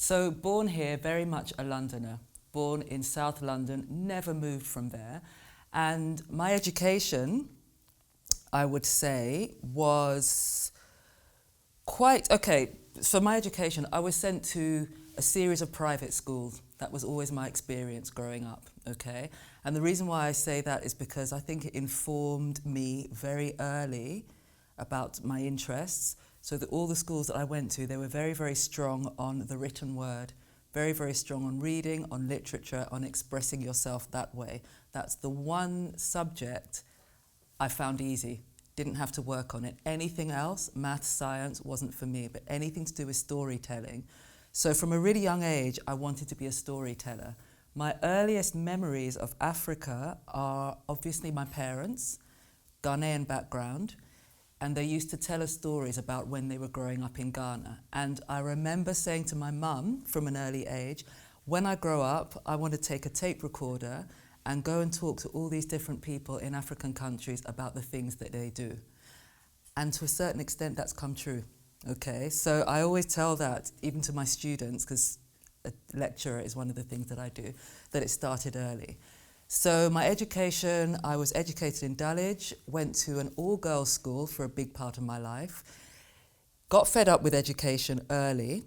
So born here, very much a Londoner. Born in South London, never moved from there. And my education, I would say, was quite, okay, so my education, I was sent to a series of private schools. That was always my experience growing up, okay? And the reason why I say that is because I think it informed me very early about my interests, so that all the schools that I went to, they were very, very strong on the written word, very, very strong on reading, on literature, on expressing yourself that way. That's the one subject I found easy. Didn't have to work on it. Anything else, math, science, wasn't for me, but anything to do with storytelling. So from a really young age, I wanted to be a storyteller. My earliest memories of Africa are obviously my parents, Ghanaian background, and they used to tell us stories about when they were growing up in Ghana. And I remember saying to my mum from an early age, when I grow up, I want to take a tape recorder and go and talk to all these different people in African countries about the things that they do. And to a certain extent, that's come true, okay? So I always tell that, even to my students, because a lecturer is one of the things that I do, that it started early. So my education, I was educated in Dulwich, went to an all-girls school for a big part of my life, got fed up with education early,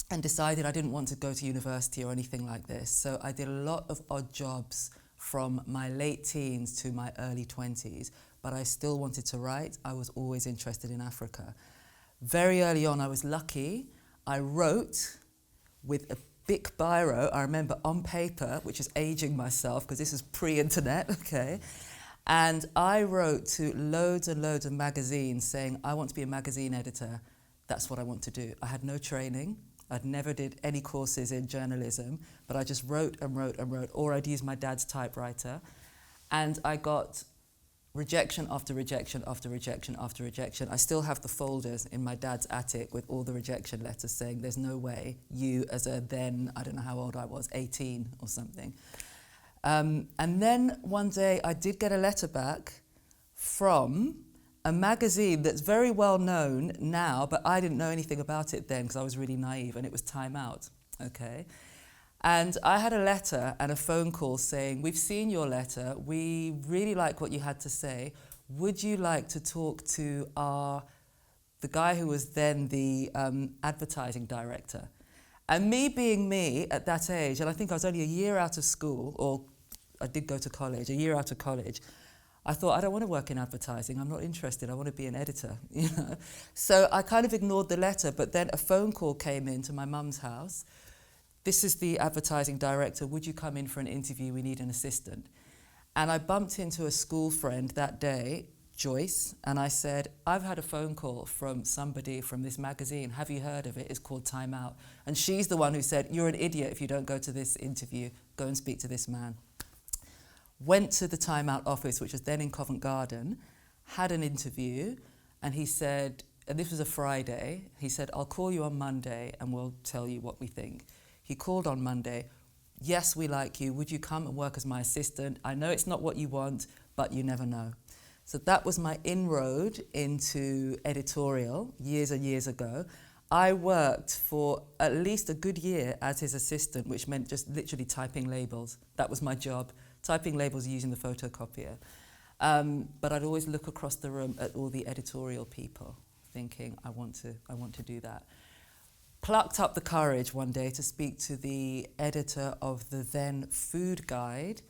and decided I didn't want to go to university or anything like this. So I did a lot of odd jobs from my late teens to my early 20s, but I still wanted to write. I was always interested in Africa. Very early on, I was lucky. I wrote with a big biro, I remember, on paper, which is aging myself because this is pre-internet, okay? And I wrote to loads and loads of magazines saying, I want to be a magazine editor. That's what I want to do. I had no training. I'd never did any courses in journalism, but I just wrote and wrote and wrote, or I'd use my dad's typewriter. And I got rejection after rejection after rejection after rejection. I still have the folders in my dad's attic with all the rejection letters saying, there's no way you, as a then, I don't know how old I was, 18 or something. And then one day I did get a letter back from a magazine that's very well known now, but I didn't know anything about it then because I was really naive, and it was Time Out, okay? And I had a letter and a phone call saying, we've seen your letter, we really like what you had to say, would you like to talk to the guy who was then the advertising director? And me being me at that age, and I think I was only a year out of school, or I did go to college, a year out of college, I thought, I don't want to work in advertising, I'm not interested, I want to be an editor, you know. So I kind of ignored the letter, but then a phone call came in to my mum's house. This is the advertising director, would you come in for an interview, we need an assistant. And I bumped into a school friend that day, Joyce, and I said, I've had a phone call from somebody from this magazine, have you heard of it? It's called Time Out. And she's the one who said, you're an idiot if you don't go to this interview, go and speak to this man. Went to the Time Out office, which was then in Covent Garden, had an interview, and he said, and this was a Friday, he said, I'll call you on Monday and we'll tell you what we think. He called on Monday, yes, we like you, would you come and work as my assistant? I know it's not what you want, but you never know. So that was my inroad into editorial years and years ago. I worked for at least a good year as his assistant, which meant just literally typing labels. That was my job, typing labels using the photocopier. But I'd always look across the room at all the editorial people, thinking, I want to do that. Plucked up the courage one day to speak to the editor of the then Food Guide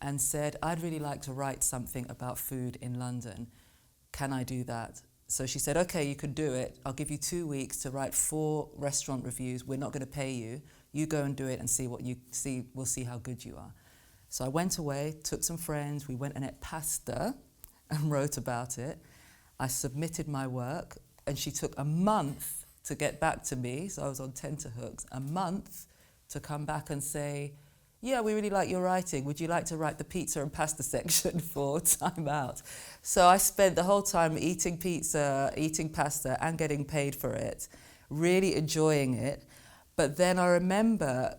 and said, I'd really like to write something about food in London. Can I do that? So she said, okay, you can do it. I'll give you 2 weeks to write 4 restaurant reviews. We're not going to pay you. You go and do it and see what you see. We'll see how good you are. So I went away, took some friends. We went and ate pasta and wrote about it. I submitted my work, and she took a month to get back to me. So I was on tenterhooks. A month to come back and say, yeah, we really like your writing. Would you like to write the pizza and pasta section for Time Out? So I spent the whole time eating pizza, eating pasta, and getting paid for it, really enjoying it. But then I remember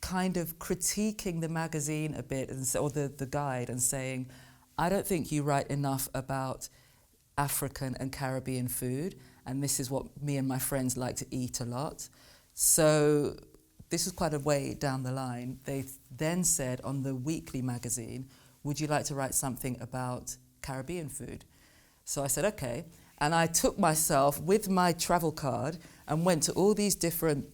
kind of critiquing the magazine a bit, or the guide, and saying, I don't think you write enough about African and Caribbean food, and this is what me and my friends like to eat a lot. So this was quite a way down the line. They then said on the weekly magazine, would you like to write something about Caribbean food? So I said, okay. And I took myself with my travel card and went to all these different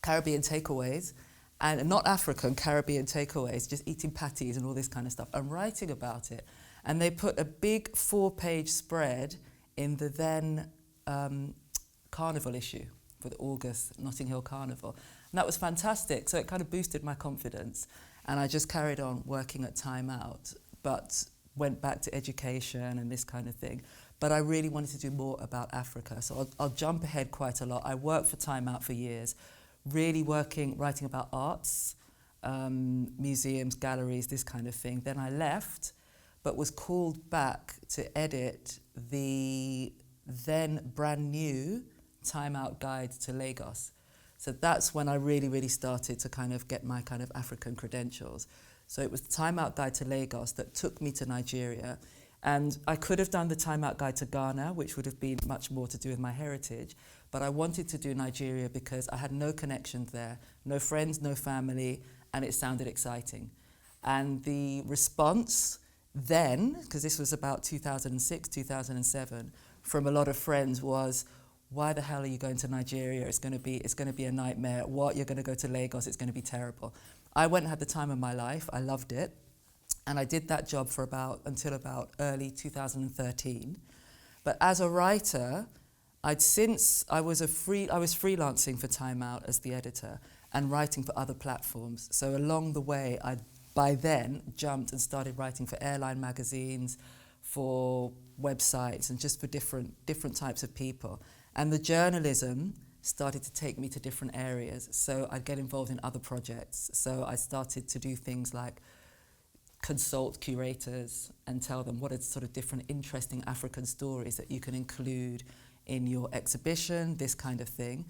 Caribbean takeaways, and not African, Caribbean takeaways, just eating patties and all this kind of stuff, and writing about it. And they put a big 4-page spread in the then Carnival issue for the August Notting Hill Carnival. And that was fantastic. So it kind of boosted my confidence. And I just carried on working at Time Out, but went back to education and this kind of thing. But I really wanted to do more about Africa. So I'll jump ahead quite a lot. I worked for Time Out for years, really writing about arts, museums, galleries, this kind of thing. Then I left, but was called back to edit the then brand new Time Out guide to Lagos. So that's when I really started to kind of get my kind of African credentials. So it was the Time Out guide to Lagos that took me to Nigeria. And I could have done the Time Out guide to Ghana, which would have been much more to do with my heritage. But I wanted to do Nigeria because I had no connections there, no friends, no family, and it sounded exciting. And the response then, because this was about 2006, 2007, from a lot of friends was, why the hell are you going to Nigeria? It's going to be a nightmare. What? You're going to go to Lagos? It's going to be terrible. I went and had the time of my life. I loved it. And I did that job for until about early 2013. But as a writer, I was freelancing for Time Out as the editor and writing for other platforms. So along the way, I by then jumped and started writing for airline magazines, for websites, and just for different types of people. And the journalism started to take me to different areas. So I'd get involved in other projects. So I started to do things like consult curators and tell them what are sort of different interesting African stories that you can include in your exhibition, this kind of thing.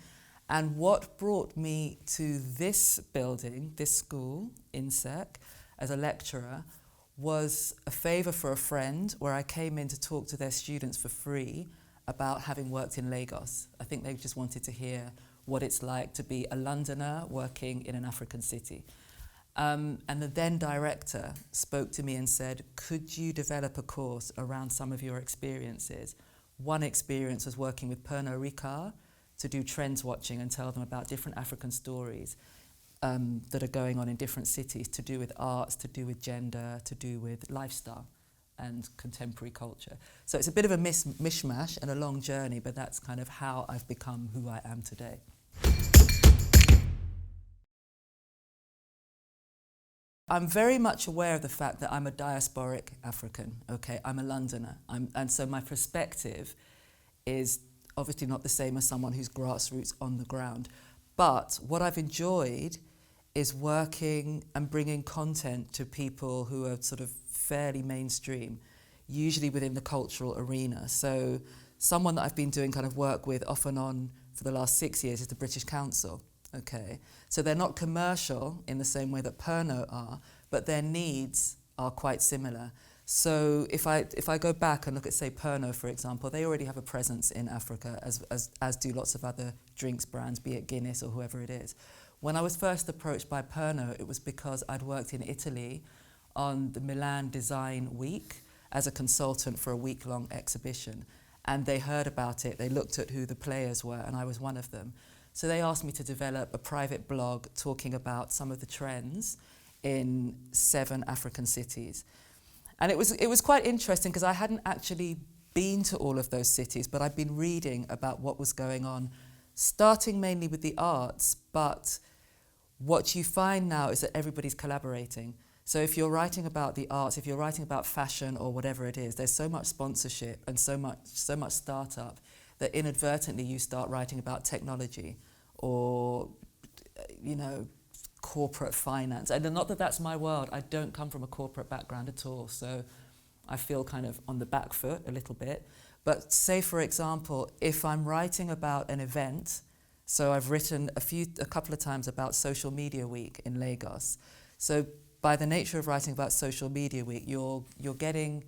And what brought me to this building, this school, INSEC, as a lecturer, was a favour for a friend where I came in to talk to their students for free about having worked in Lagos. I think they just wanted to hear what it's like to be a Londoner working in an African city. And the then director spoke to me and said, could you develop a course around some of your experiences? One experience was working with Pernod Ricard to do trends watching and tell them about different African stories that are going on in different cities, to do with arts, to do with gender, to do with lifestyle and contemporary culture. So it's a bit of a mishmash and a long journey, but that's kind of how I've become who I am today. I'm very much aware of the fact that I'm a diasporic African, okay? I'm a Londoner, and so my perspective is obviously not the same as someone who's grassroots on the ground. But what I've enjoyed is working and bringing content to people who are sort of fairly mainstream, usually within the cultural arena. So someone that I've been doing kind of work with off and on for the last 6 years is the British Council. Okay, so they're not commercial in the same way that Pernod are, but their needs are quite similar. So if I go back and look at, say, Pernod, for example, they already have a presence in Africa, as do lots of other drinks brands, be it Guinness or whoever it is. When I was first approached by Pernod, it was because I'd worked in Italy on the Milan Design Week as a consultant for a week-long exhibition. And they heard about it, they looked at who the players were, and I was one of them. So they asked me to develop a private blog talking about some of the trends in 7 African cities. And it was quite interesting because I hadn't actually been to all of those cities, but I'd been reading about what was going on, starting mainly with the arts, but what you find now is that everybody's collaborating. So if you're writing about the arts, if you're writing about fashion or whatever it is, there's so much sponsorship and so much startup that inadvertently you start writing about technology or, corporate finance. And not that that's my world. I don't come from a corporate background at all, so I feel kind of on the back foot a little bit. But say, for example, if I'm writing about an event, so I've written a couple of times about Social Media Week in Lagos. So by the nature of writing about Social Media Week, you're getting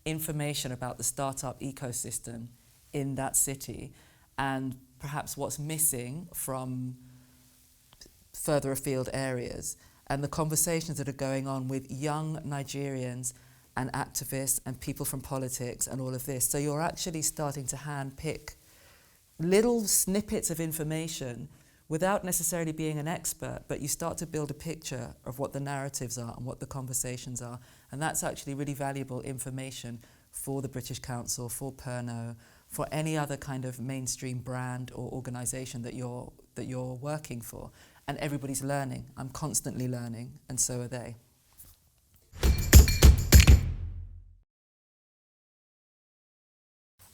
information about the startup ecosystem in that city and perhaps what's missing from further afield areas, and the conversations that are going on with young Nigerians and activists and people from politics and all of this. So you're actually starting to handpick little snippets of information without necessarily being an expert, but you start to build a picture of what the narratives are and what the conversations are. And that's actually really valuable information for the British Council, for Pernod, for any other kind of mainstream brand or organisation that you're working for. And everybody's learning. I'm constantly learning, and so are they.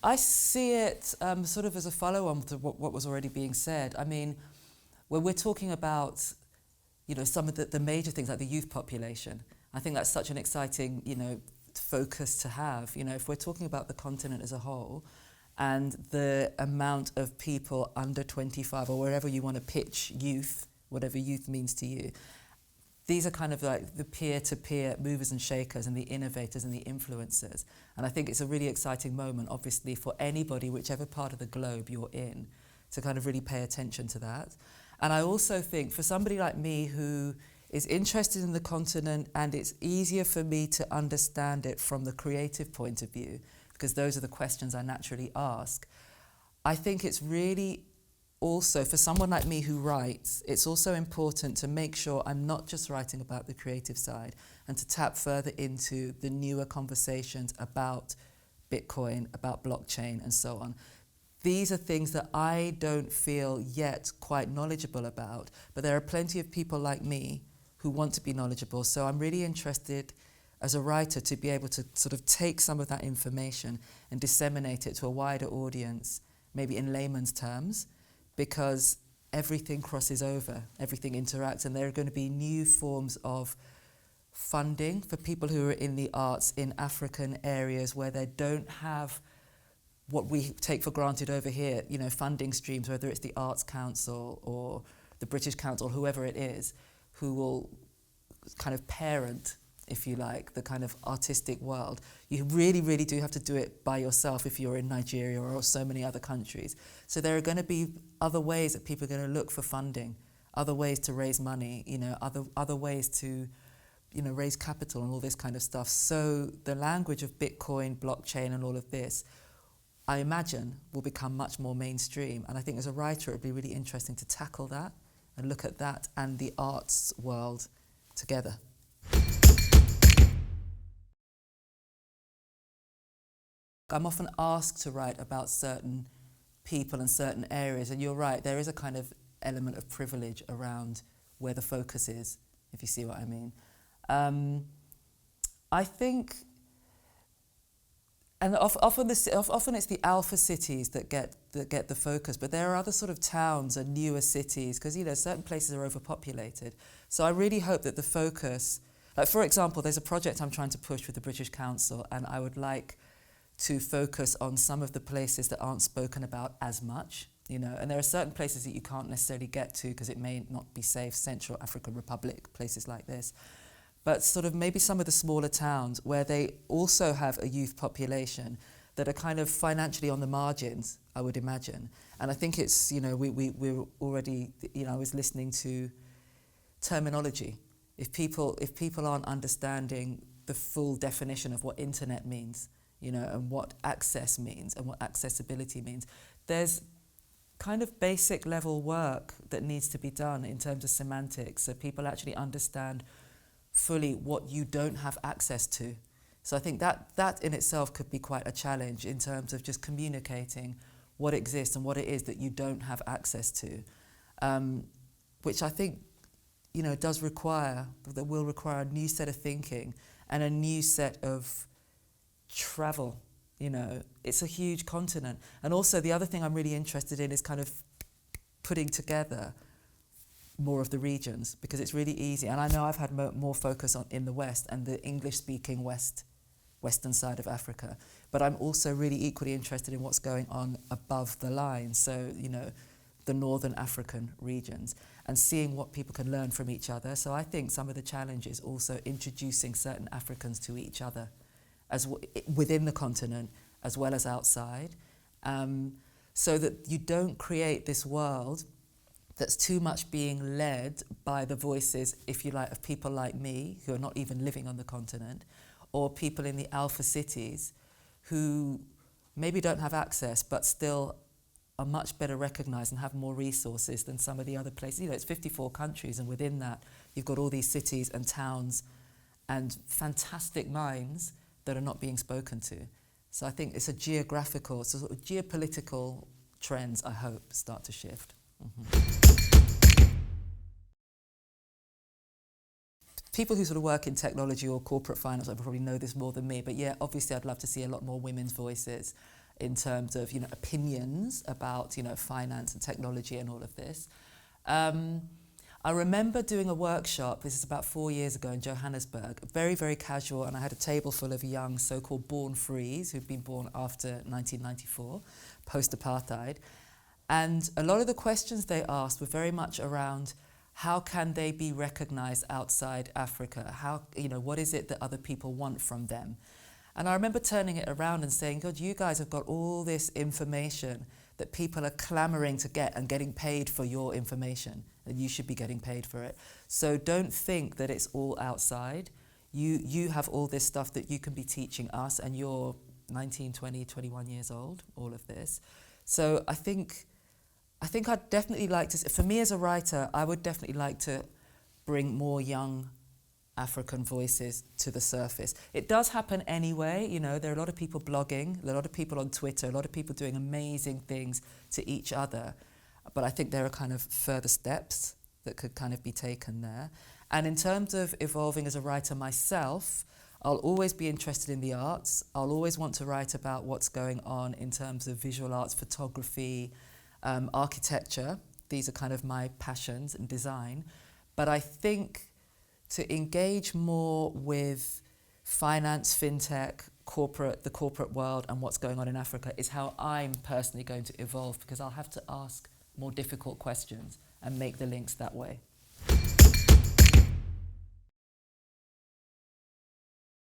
I see it sort of as a follow-on to what was already being said. I mean, when we're talking about, you know, some of the major things like the youth population, I think that's such an exciting, you know, focus to have. You know, if we're talking about the continent as a whole and the amount of people under 25 or wherever you want to pitch youth, whatever youth means to you, these are kind of like the peer-to-peer movers and shakers and the innovators and the influencers. And I think it's a really exciting moment, obviously, for anybody, whichever part of the globe you're in, to kind of really pay attention to that. And I also think for somebody like me who is interested in the continent, and it's easier for me to understand it from the creative point of view, because those are the questions I naturally ask, I think it's really also, for someone like me who writes, it's also important to make sure I'm not just writing about the creative side and to tap further into the newer conversations about Bitcoin, about blockchain, and so on. These are things that I don't feel yet quite knowledgeable about, but there are plenty of people like me who want to be knowledgeable. So I'm really interested as a writer to be able to sort of take some of that information and disseminate it to a wider audience, maybe in layman's terms, because everything crosses over, everything interacts, and there are going to be new forms of funding for people who are in the arts in African areas where they don't have what we take for granted over here, you know, funding streams, whether it's the Arts Council or the British Council, whoever it is, who will kind of parent, if you like, the kind of artistic world. You really, really do have to do it by yourself if you're in Nigeria or so many other countries. So there are going to be other ways that people are going to look for funding, other ways to raise money, you know, other ways to, you know, raise capital and all this kind of stuff. So the language of Bitcoin, blockchain, and all of this, I imagine, will become much more mainstream. And I think as a writer, it would be really interesting to tackle that and look at that and the arts world together. I'm often asked to write about certain people and certain areas, and you're right, there is a kind of element of privilege around where the focus is, if you see what I mean. I think, and often it's the alpha cities that get the focus, but there are other sort of towns and newer cities, because, you know, certain places are overpopulated. So I really hope that the focus, like for example, there's a project I'm trying to push with the British Council, and I would like to focus on some of the places that aren't spoken about as much, you know, and there are certain places that you can't necessarily get to because it may not be safe, Central African Republic, places like this, but sort of maybe some of the smaller towns where they also have a youth population that are kind of financially on the margins, I would imagine. And I think it's, you know, we're already, you know, I was listening to terminology. If people aren't understanding the full definition of what internet means, you know, and what access means and what accessibility means, there's kind of basic level work that needs to be done in terms of semantics so people actually understand fully what you don't have access to. So I think that in itself could be quite a challenge in terms of just communicating what exists and what it is that you don't have access to, which I think, you know, will require a new set of thinking and a new set of travel. You know, it's a huge continent. And also the other thing I'm really interested in is kind of putting together more of the regions, because it's really easy. And I know I've had more focus in the West and the English-speaking western side of Africa, but I'm also really equally interested in what's going on above the line. So, you know, the Northern African regions, and seeing what people can learn from each other. So I think some of the challenge is also introducing certain Africans to each other, as within the continent as well as outside, so that you don't create this world that's too much being led by the voices, if you like, of people like me who are not even living on the continent, or people in the alpha cities who maybe don't have access but still are much better recognised and have more resources than some of the other places. You know, it's 54 countries, and within that you've got all these cities and towns and fantastic minds that are not being spoken to. So I think it's a geographical, so sort of geopolitical trends, I hope, start to shift. People who sort of work in technology or corporate finance will probably know this more than me, but yeah, obviously I'd love to see a lot more women's voices in terms of, you know, opinions about, you know, finance and technology and all of this. I remember doing a workshop, this is about 4 years ago in Johannesburg, very, very casual, and I had a table full of young so-called born frees who'd been born after 1994, post-apartheid. And a lot of the questions they asked were very much around how can they be recognised outside Africa? How, you know, what is it that other people want from them? And I remember turning it around and saying, God, you guys have got all this information that people are clamouring to get and getting paid for your information, and you should be getting paid for it. So don't think that it's all outside. You have all this stuff that you can be teaching us, and you're 19, 20, 21 years old, all of this. So I think I'd definitely like to, for me as a writer, I would definitely like to bring more young African voices to the surface. It does happen anyway, you know, there are a lot of people blogging, a lot of people on Twitter, a lot of people doing amazing things to each other, but I think there are kind of further steps that could kind of be taken there. And in terms of evolving as a writer myself, I'll always be interested in the arts. I'll always want to write about what's going on in terms of visual arts, photography, architecture. These are kind of my passions, and design. But I think to engage more with finance, fintech, the corporate world and what's going on in Africa is how I'm personally going to evolve, because I'll have to ask more difficult questions and make the links that way.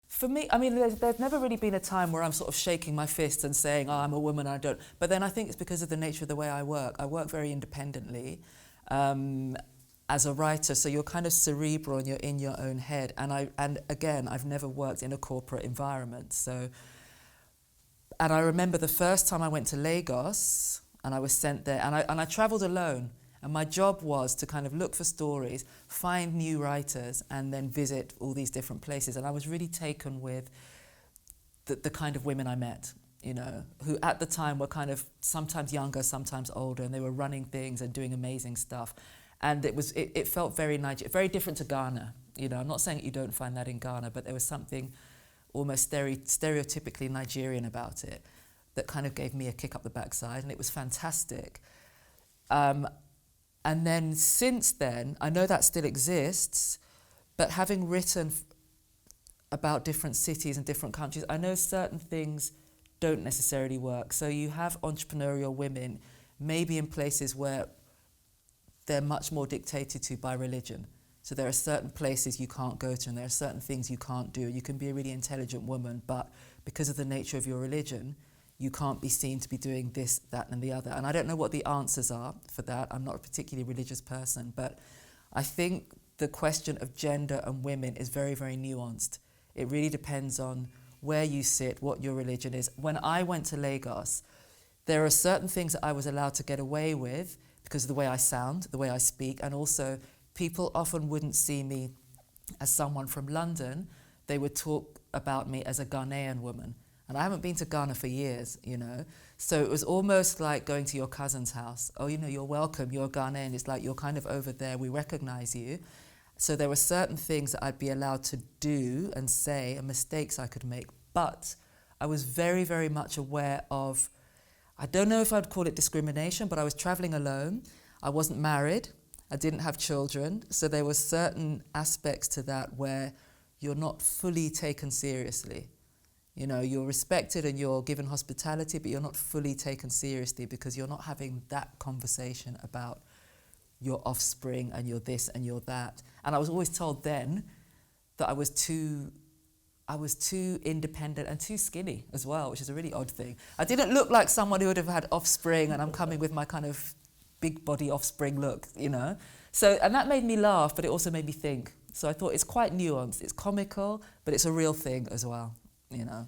For me, I mean, there's never really been a time where I'm sort of shaking my fist and saying, oh, I'm a woman, I don't. But then I think it's because of the nature of the way I work. I work very independently as a writer, so you're kind of cerebral and you're in your own head. And again, I've never worked in a corporate environment. So, and I remember the first time I went to Lagos and I was sent there, and I travelled alone. And my job was to kind of look for stories, find new writers, and then visit all these different places. And I was really taken with the kind of women I met, you know, who at the time were kind of sometimes younger, sometimes older, and they were running things and doing amazing stuff. And it felt very very different to Ghana. You know, I'm not saying that you don't find that in Ghana, but there was something almost stereotypically Nigerian about it that kind of gave me a kick up the backside, and it was fantastic. And then since then, I know that still exists, but having written about different cities and different countries, I know certain things don't necessarily work. So you have entrepreneurial women, maybe in places where they're much more dictated to by religion. So there are certain places you can't go to, and there are certain things you can't do. You can be a really intelligent woman, but because of the nature of your religion, you can't be seen to be doing this, that, and the other. And I don't know what the answers are for that. I'm not a particularly religious person, but I think the question of gender and women is very, very nuanced. It really depends on where you sit, what your religion is. When I went to Lagos, there are certain things that I was allowed to get away with because of the way I sound, the way I speak, and also people often wouldn't see me as someone from London. They would talk about me as a Ghanaian woman. And I haven't been to Ghana for years, you know. So it was almost like going to your cousin's house. Oh, you know, you're welcome, you're Ghanaian. It's like you're kind of over there, we recognize you. So there were certain things that I'd be allowed to do and say and mistakes I could make. But I was very, very much aware of, I don't know if I'd call it discrimination, but I was traveling alone. I wasn't married. I didn't have children. So there were certain aspects to that where you're not fully taken seriously. You know, you're respected and you're given hospitality, but you're not fully taken seriously because you're not having that conversation about your offspring and you're this and you're that. And I was always told then that I was too independent and too skinny as well, which is a really odd thing. I didn't look like someone who would have had offspring, and I'm coming with my kind of big body offspring look, you know. So, and that made me laugh, but it also made me think. So I thought it's quite nuanced. It's comical, but it's a real thing as well, you know.